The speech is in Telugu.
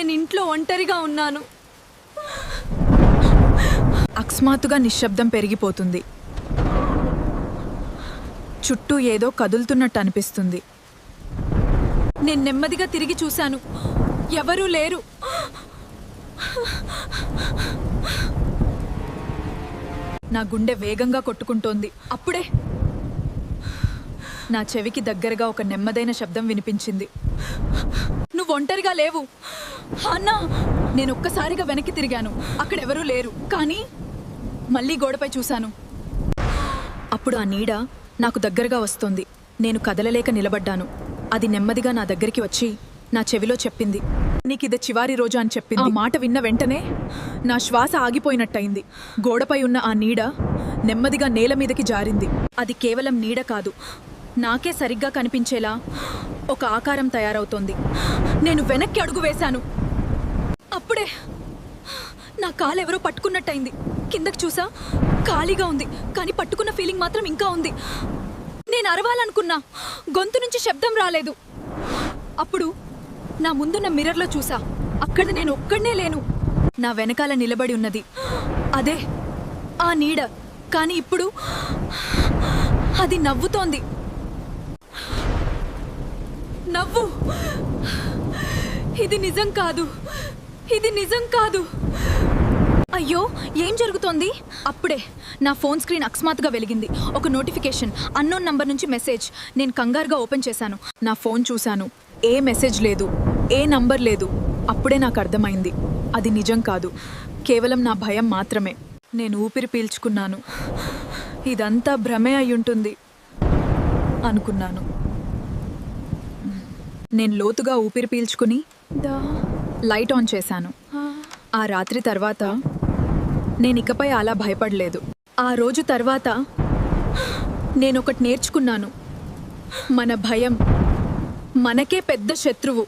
నేను ఇంట్లో ఒంటరిగా ఉన్నాను. అకస్మాత్తుగా నిశ్శబ్దం పెరిగిపోతుంది. చుట్టూ ఏదో కదులుతున్నట్టు అనిపిస్తుంది. నేను నెమ్మదిగా తిరిగి చూశాను. ఎవరూ లేరు. నా గుండె వేగంగా కొట్టుకుంటోంది. అప్పుడే నా చెవికి దగ్గరగా ఒక నెమ్మదైన శబ్దం వినిపించింది. నువ్వు ఒంటరిగా లేవు అన్నా. నేను ఒక్కసారిగా వెనక్కి తిరిగాను. అక్కడెవరూ లేరు. కానీ మళ్ళీ గోడపై చూశాను. అప్పుడు ఆ నీడ నాకు దగ్గరగా వస్తోంది. నేను కదలలేక నిలబడ్డాను. అది నెమ్మదిగా నా దగ్గరికి వచ్చి నా చెవిలో చెప్పింది, నీకిది చివరి రోజు అని చెప్పింది. ఆ మాట విన్న వెంటనే నా శ్వాస ఆగిపోయినట్టయింది. గోడపై ఉన్న ఆ నీడ నెమ్మదిగా నేల మీదకి జారింది. అది కేవలం నీడ కాదు, నాకే సరిగ్గా కనిపించేలా ఒక ఆకారం తయారవుతోంది. నేను వెనక్కి అడుగు వేశాను. అప్పుడే నా కాలు ఎవరో పట్టుకున్నట్టయింది. కిందకి చూసా, ఖాళీగా ఉంది. కానీ పట్టుకున్న ఫీలింగ్ మాత్రం ఇంకా ఉంది. నేను అరవాలనుకున్నా, గొంతు నుంచి శబ్దం రాలేదు. అప్పుడు నా ముందున్న మిర్రర్లో చూసా, అక్కడ నేను ఒక్కడనే లేను. నా వెనకాల నిలబడి ఉన్నది అదే ఆ నీడ. కానీ ఇప్పుడు అది నవ్వుతోంది. నవ్వు. ఇది నిజం కాదు, ఇది నిజం కాదు. అయ్యో, ఏం జరుగుతోంది? అప్పుడే నా ఫోన్ స్క్రీన్ అకస్మాత్తుగా వెలిగింది. ఒక నోటిఫికేషన్, అన్నోన్ నంబర్ నుంచి మెసేజ్. నేను కంగారుగా ఓపెన్ చేశాను. నా ఫోన్ చూశాను. ఏ మెసేజ్ లేదు, ఏ నంబర్ లేదు. అప్పుడే నాకు అర్థమైంది, అది నిజం కాదు, కేవలం నా భయం మాత్రమే. నేను ఊపిరి పీల్చుకున్నాను. ఇదంతా భ్రమే అయ్యుంటుంది అనుకున్నాను. నేను లోతుగా ఊపిరి పీల్చుకుని లైట్ ఆన్ చేశాను. ఆ రాత్రి తర్వాత నేను ఇకపై అలా భయపడలేదు. ఆ రోజు తర్వాత నేనొకటి నేర్చుకున్నాను. మన భయం మనకే పెద్ద శత్రువు.